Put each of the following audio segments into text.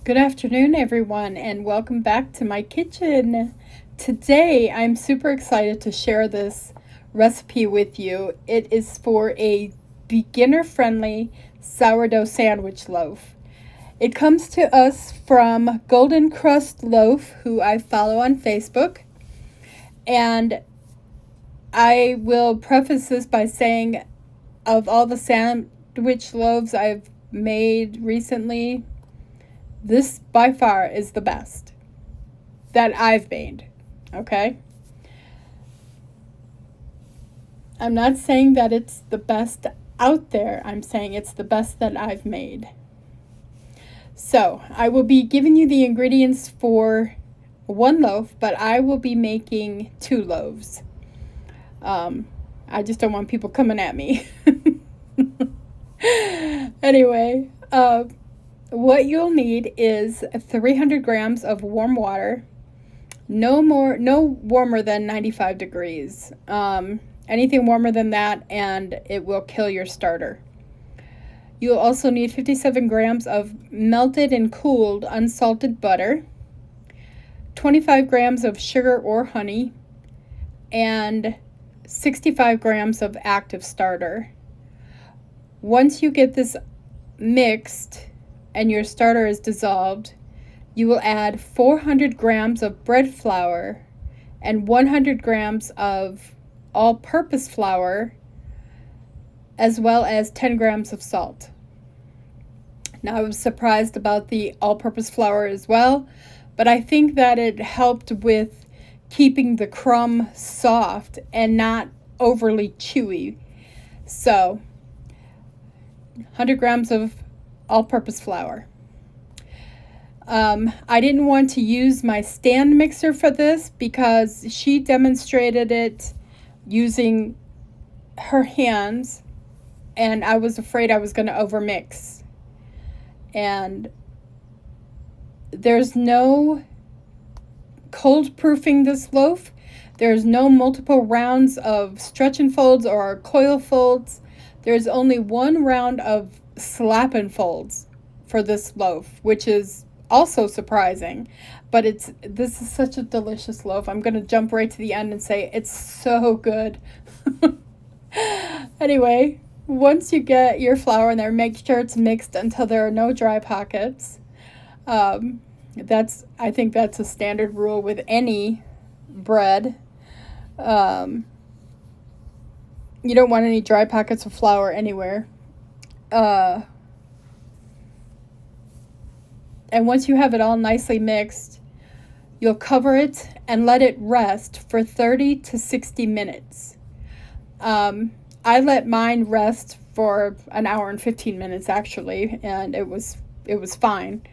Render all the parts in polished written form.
Good afternoon, everyone, and welcome back to my kitchen. Today, I'm super excited to share this recipe with you. It is for a beginner-friendly sourdough sandwich loaf. It comes to us from Golden Crust Loaf, who I follow on Facebook. And I will preface this by saying, of all the sandwich loaves I've made recently, this by far is the best that I've made, okay? I'm not saying that it's the best out there. I'm saying it's the best that I've made. So, I will be giving you the ingredients for one loaf, but I will be making 2 loaves. I just don't want people coming at me. Anyway, what you'll need is 300 grams of warm water, no warmer than 95 degrees. Anything warmer than that and it will kill your starter. You'll also need 57 grams of melted and cooled unsalted butter, 25 grams of sugar or honey, and 65 grams of active starter. Once you get this mixed and your starter is dissolved, you will add 400 grams of bread flour and 100 grams of all-purpose flour, as well as 10 grams of salt. Now, I was surprised about the all-purpose flour as well, but I think that it helped with keeping the crumb soft and not overly chewy. So, 100 grams of all-purpose flour. I didn't want to use my stand mixer for this because she demonstrated it using her hands, and I was afraid I was going to overmix. And there's no cold proofing this loaf. There's no multiple rounds of stretch and folds or coil folds. There's only one round of slap and folds for this loaf, which is also surprising, but this is such a delicious loaf. I'm going to jump right to the end and say it's so good. Anyway, once you get your flour in there, make sure it's mixed until there are no dry pockets. I think that's a standard rule with any bread. You don't want any dry pockets of flour anywhere. And once you have it all nicely mixed, you'll cover it and let it rest for 30 to 60 minutes. I let mine rest for an hour and 15 minutes actually, and it was fine.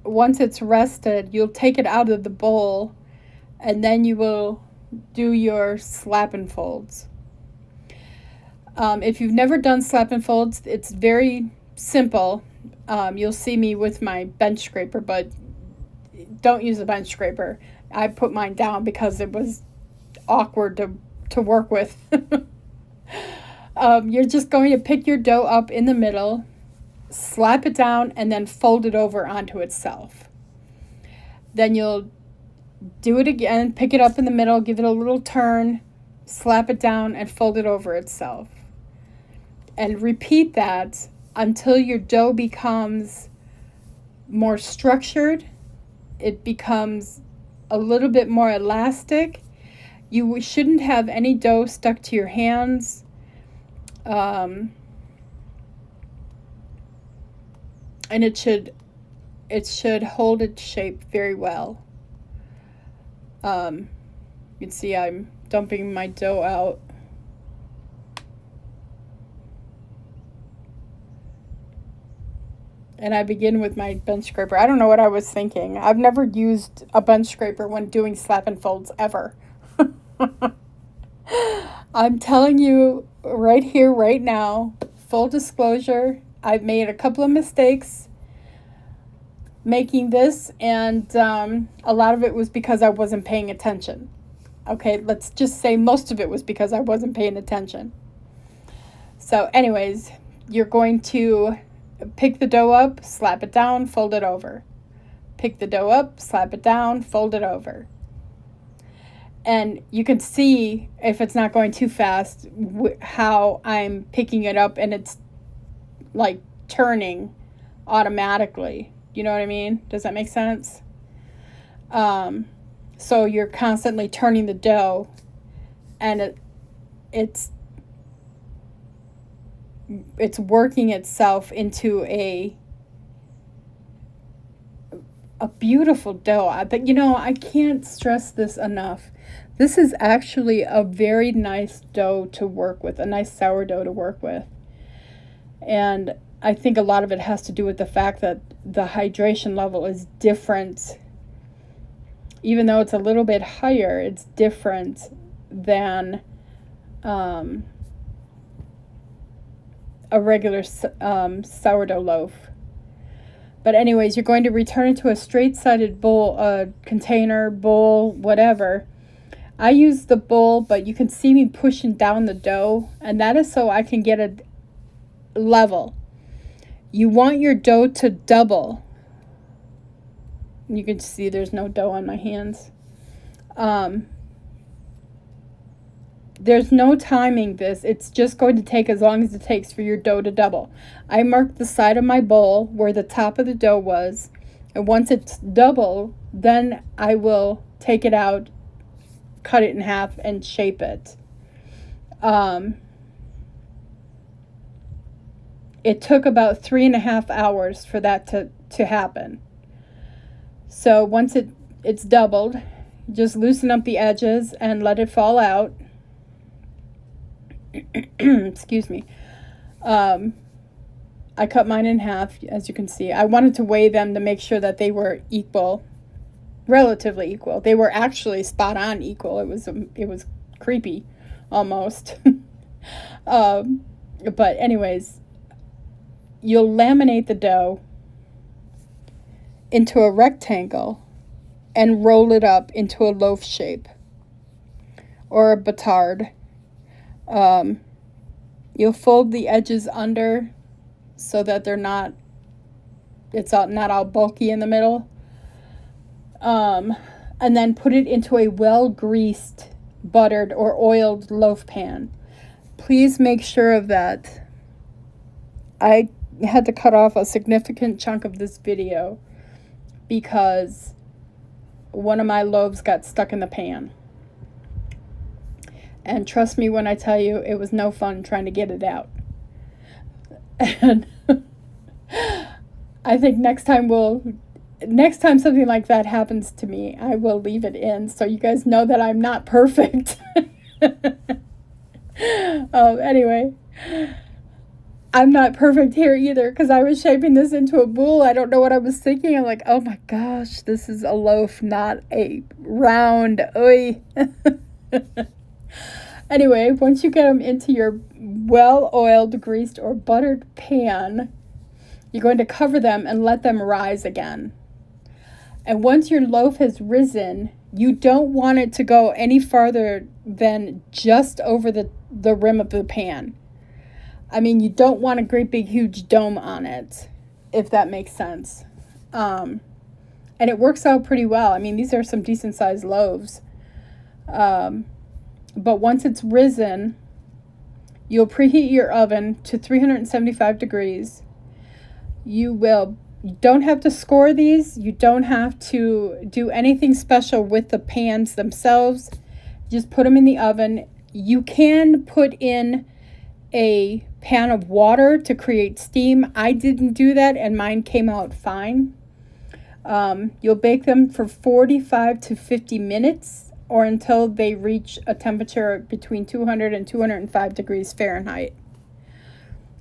Once it's rested, you'll take it out of the bowl, and then you will do your slap and folds. If you've never done slap and folds, it's very simple. You'll see me with my bench scraper, but don't use a bench scraper. I put mine down because it was awkward to work with. You're just going to pick your dough up in the middle, slap it down, and then fold it over onto itself. Then you'll do it again, pick it up in the middle, give it a little turn, slap it down, and fold it over itself. And repeat that until your dough becomes more structured. It becomes a little bit more elastic. You shouldn't have any dough stuck to your hands. And it should hold its shape very well. You can see I'm dumping my dough out. And I begin with my bench scraper. I don't know what I was thinking. I've never used a bench scraper when doing slap and folds ever. I'm telling you right here, right now, full disclosure, I've made a couple of mistakes making this, and a lot of it was because I wasn't paying attention. Okay, let's just say most of it was because I wasn't paying attention. So anyways, you're going to pick the dough up, slap it down, fold it over. Pick the dough up, slap it down, fold it over. And you can see, if it's not going too fast, how I'm picking it up and it's like turning automatically. You know what I mean? Does that make sense? So you're constantly turning the dough, and it's working itself into a beautiful dough. But you know, I can't stress this enough. This is actually a very nice dough to work with, a nice sourdough to work with. And I think a lot of it has to do with the fact that the hydration level is different. Even though it's a little bit higher, it's different than a regular sourdough loaf. But anyways, you're going to return it to a straight-sided bowl, container, bowl, whatever. I use the bowl, but you can see me pushing down the dough, and that is so I can get it level. You want your dough to double. You can see there's no dough on my hands. There's no timing this. It's just going to take as long as it takes for your dough to double. I marked the side of my bowl where the top of the dough was. And once it's double, then I will take it out, cut it in half, and shape it. It took about 3.5 hours for that to happen. So once it's doubled, just loosen up the edges and let it fall out. Excuse me. I cut mine in half, as you can see. I wanted to weigh them to make sure that they were equal, relatively equal. They were actually spot on equal. It was creepy, almost. But anyways, you'll laminate the dough into a rectangle and roll it up into a loaf shape or a batard. You'll fold the edges under so that it's not all bulky in the middle. And then put it into a well-greased, buttered, or oiled loaf pan. Please make sure of that. I had to cut off a significant chunk of this video because one of my loaves got stuck in the pan. And trust me when I tell you, it was no fun trying to get it out. And I think next time something like that happens to me, I will leave it in so you guys know that I'm not perfect. Anyway, I'm not perfect here either because I was shaping this into a bowl. I don't know what I was thinking. I'm like, oh my gosh, this is a loaf, not a round. Oy. Anyway, once you get them into your well-oiled, greased, or buttered pan, you're going to cover them and let them rise again. And once your loaf has risen, you don't want it to go any farther than just over the rim of the pan. I mean, you don't want a great big huge dome on it, if that makes sense. And it works out pretty well. I mean, these are some decent sized loaves. But once it's risen, you'll preheat your oven to 375 degrees. You don't have to score these. You don't have to do anything special with the pans themselves. Just put them in the oven. You can put in a pan of water to create steam. I didn't do that, and mine came out fine. You'll bake them for 45 to 50 minutes or until they reach a temperature between 200 and 205 degrees Fahrenheit.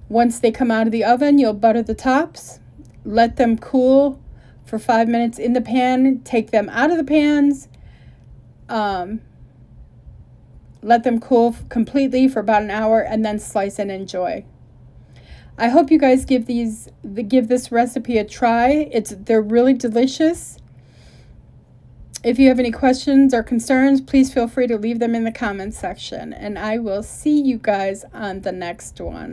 Once they come out of the oven, you'll butter the tops, let them cool for 5 minutes in the pan, take them out of the pans, let them cool completely for about an hour, and then slice and enjoy. I hope you guys give this recipe a try. They're really delicious. If you have any questions or concerns, please feel free to leave them in the comments section, and I will see you guys on the next one.